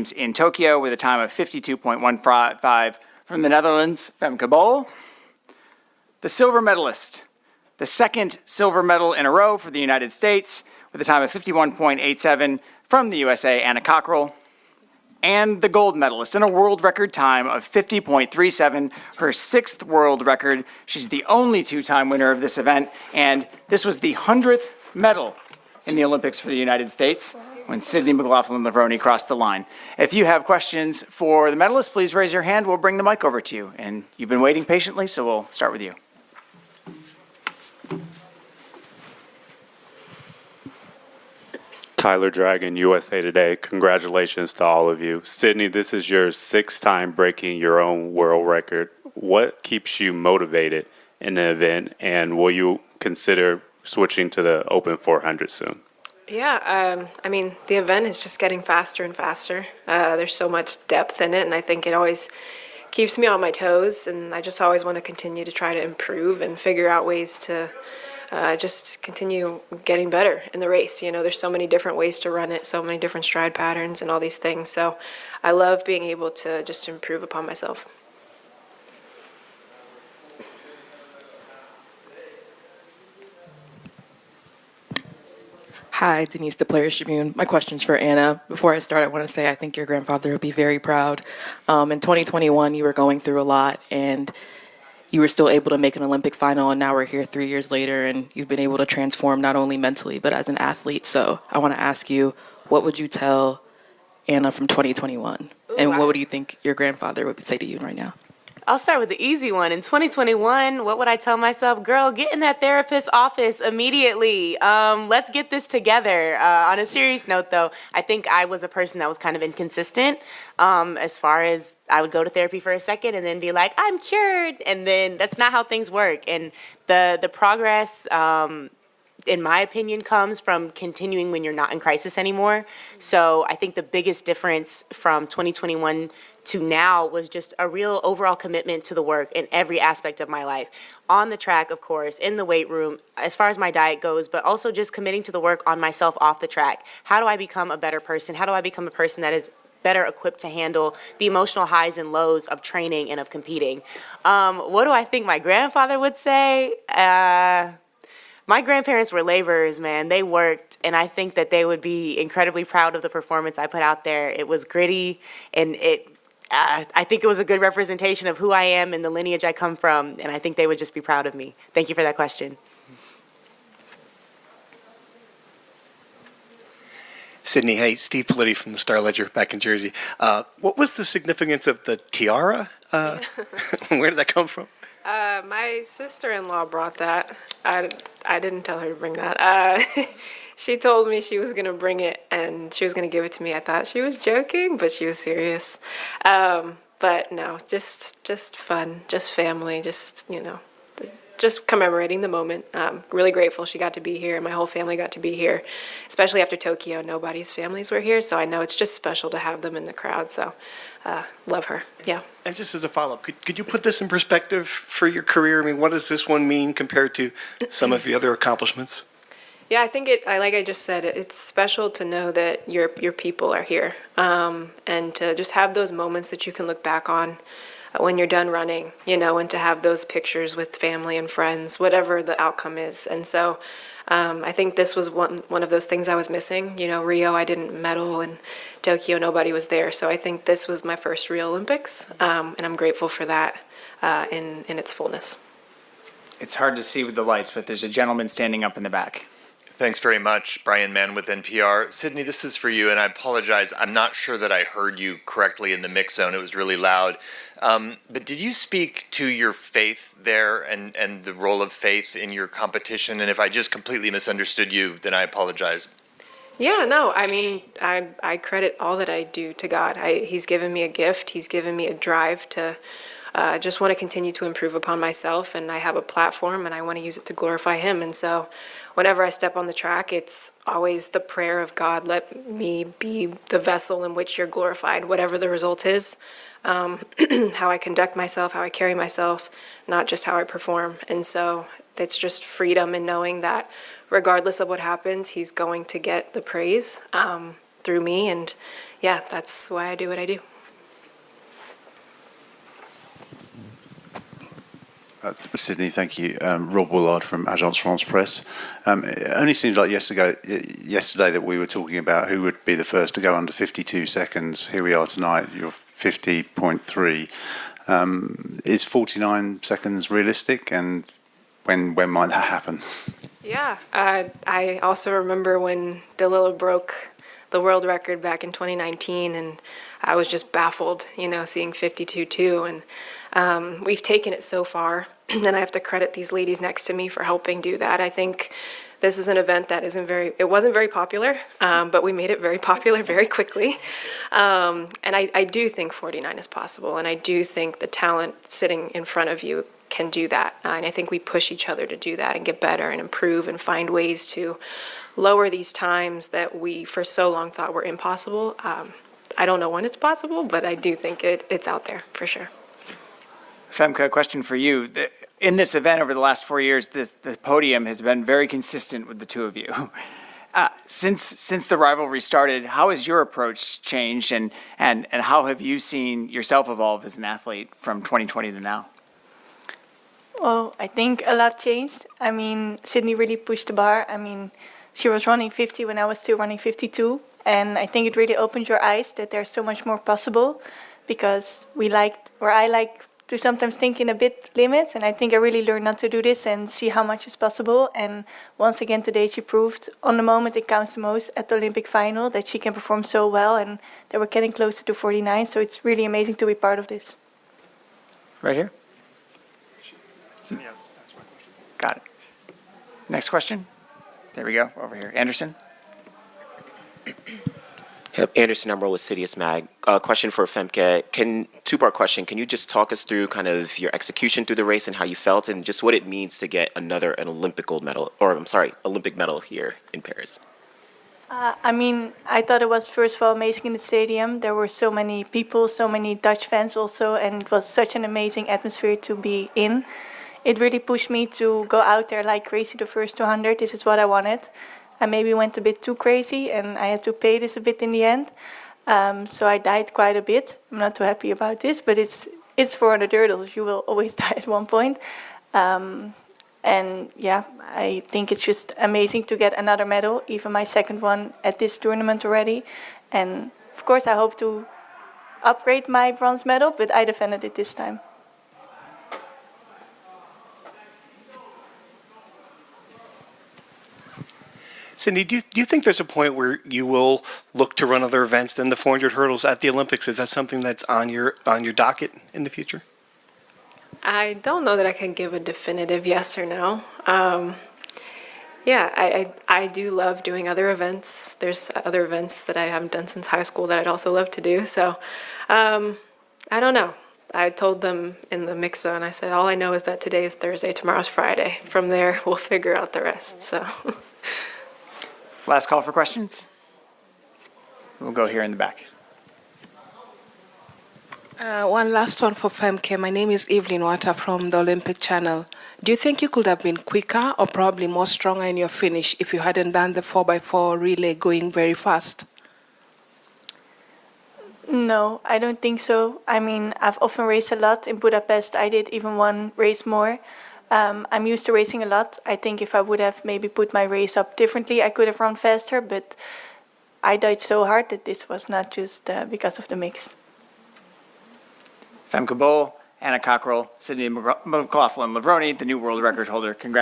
in Tokyo with a time of 52.15 from the Netherlands, Femke Bol. The silver medalist, the second silver medal in a row for the United States with a time of 51.87 from the USA, Anna Cockrell. And the gold medalist in a world record time of 50.37, her sixth world record. She's the only two-time winner of this event, and this was the 100th medal in the Olympics for the United States when Sydney McLaughlin-Levrone crossed the line. If you have questions for the medalists, please raise your hand. We'll bring the mic over to you. And you've been waiting patiently, so we'll start with you. Tyler Dragon, USA Today. Congratulations to all of you. Sydney, this is your sixth time breaking your own world record. What keeps you motivated in the event, and will you consider switching to the Open 400 soon? Yeah, I mean, the event is just getting faster and faster. There's so much depth in it, and I think it always keeps me on my toes, and I just always want to continue to try to improve and figure out ways to just continue getting better in the race. You know, there's so many different ways to run it, so many different stride patterns and all these things. So I love being able to just improve upon myself. Hi, Denise, the Players Tribune. My question's for Anna. Before I start, I want to say I think your grandfather would be very proud. In 2021, you were going through a lot, and you were still able to make an Olympic final, and now we're here 3 years later, and you've been able to transform not only mentally, but as an athlete. So I want to ask you, what would you tell Anna from 2021? And what would you think your grandfather would say to you right now? I'll start with the easy one. In 2021, what would I tell myself? Girl, get in that therapist's office immediately. Let's get this together. On a serious note, though, I think I was a person that was kind of inconsistent as far as I would go to therapy for a second and then be like, I'm cured. And then that's not how things work. And the progress, in my opinion, comes from continuing when you're not in crisis anymore. So I think the biggest difference from 2021 to now was just a real overall commitment to the work in every aspect of my life. On the track, of course, in the weight room, as far as my diet goes, but also just committing to the work on myself off the track. How do I become a better person? How do I become a person that is better equipped to handle the emotional highs and lows of training and of competing? What do I think my grandfather would say? My grandparents were laborers, man. They worked, and I think that they would be incredibly proud of the performance I put out there. It was gritty, and I think it was a good representation of who I am and the lineage I come from, and I think they would just be proud of me. Thank you for that question. Sydney, hey, Steve Politi from the Star-Ledger back in Jersey. What was the significance of the tiara? Where did that come from? My sister-in-law brought that. I didn't tell her to bring that. She told me she was going to bring it and she was going to give it to me. I thought she was joking, but she was serious. But no, just fun, just family, just, you know, just commemorating the moment. Really grateful she got to be here. My whole family got to be here, especially after Tokyo. Nobody's families were here, so I know it's just special to have them in the crowd. So love her. Yeah. And just as a follow-up, could you put this in perspective for your career? I mean, what does this one mean compared to some of the other accomplishments? Yeah, I think like I just said, it's special to know that your people are here, and to just have those moments that you can look back on when you're done running, you know, and to have those pictures with family and friends, whatever the outcome is. And so I think this was one of those things I was missing. You know, Rio, I didn't medal, and Tokyo, nobody was there. So I think this was my first real Olympics, and I'm grateful for that in its fullness. It's hard to see with the lights, but there's a gentleman standing up in the back. Thanks very much, Brian Mann with NPR. Sydney, this is for you, and I apologize. I'm not sure that I heard you correctly in the mix zone. It was really loud. But did you speak to your faith there and the role of faith in your competition? And if I just completely misunderstood you, then I apologize. Yeah, no, I mean, I credit all that I do to God. He's given me a gift. He's given me a drive to just want to continue to improve upon myself, and I have a platform, and I want to use it to glorify Him. And so whenever I step on the track, it's always the prayer of God, let me be the vessel in which you're glorified, whatever the result is, how I conduct myself, how I carry myself, not just how I perform. And so it's just freedom in knowing that regardless of what happens, He's going to get the praise through me. And, yeah, that's why I do what I do. Sydney, thank you. Rob Willard from Agence France Presse. It only seems like yesterday that we were talking about who would be the first to go under 52 seconds. Here we are tonight, you're 50.3. Is 49 seconds realistic, and when might that happen? Yeah, I also remember when Dalila broke the world record back in 2019, and I was just baffled, seeing 52.2, and we've taken it so far, and I have to credit these ladies next to me for helping do that. I think this is an event that it wasn't very popular, but we made it very popular very quickly, and I do think 49 is possible, and I do think the talent sitting in front of you can do that, and I think we push each other to do that and get better and improve and find ways to lower these times that we for so long thought were impossible. I don't know when it's possible, but I do think it's out there for sure. Femke, a question for you. In this event over the last 4 years, the podium has been very consistent with the two of you. Since the rivalry started, how has your approach changed, and how have you seen yourself evolve as an athlete from 2020 to now? Well, I think a lot changed. I mean, Sydney really pushed the bar. I mean, she was running 50 when I was still running 52. And I think it really opened your eyes that there's so much more possible, because I like to sometimes think in a bit limits. And I think I really learned not to do this and see how much is possible. And once again today, she proved on the moment it counts the most at the Olympic final that she can perform so well, and that we're getting closer to 49. So it's really amazing to be part of this. Right here. Got it. Next question. There we go. Over here. Anderson. Yep, Anderson Emerald with Citius Mag. Question for Femke. Two-part question. Can you just talk us through kind of your execution through the race and how you felt, and just what it means to get an Olympic medal here in Paris? I mean, I thought it was, first of all, amazing in the stadium. There were so many people, so many Dutch fans also, and it was such an amazing atmosphere to be in. It really pushed me to go out there like crazy the first 200. This is what I wanted. I maybe went a bit too crazy, and I had to pay this a bit in the end. So I died quite a bit. I'm not too happy about this, but it's 400 hurdles. You will always die at one point. And yeah, I think it's just amazing to get another medal, even my second one at this tournament already. And of course, I hope to upgrade my bronze medal, but I defended it this time. Sydney, do you think there's a point where you will look to run other events than the 400 hurdles at the Olympics? Is that something that's on your docket in the future? I don't know that I can give a definitive yes or no. Yeah, I do love doing other events. There's other events that I haven't done since high school that I'd also love to do. So I don't know. I told them in the mix zone, I said, all I know is that today is Thursday, tomorrow's Friday. From there, we'll figure out the rest. So. Last call for questions. We'll go here in the back. One last one for Femke. My name is Evelyn Water from the Olympic Channel. Do you think you could have been quicker or probably more stronger in your finish if you hadn't done the 4x4 relay going very fast? No, I don't think so. I mean, I've often raced a lot. In Budapest, I did even one race more. I'm used to racing a lot. I think if I would have maybe put my race up differently, I could have run faster, but I died so hard that this was not just because of the mix. Femke Bol, Anna Cockrell, Sydney McLaughlin-Levrone, the new world record holder. Congratulations.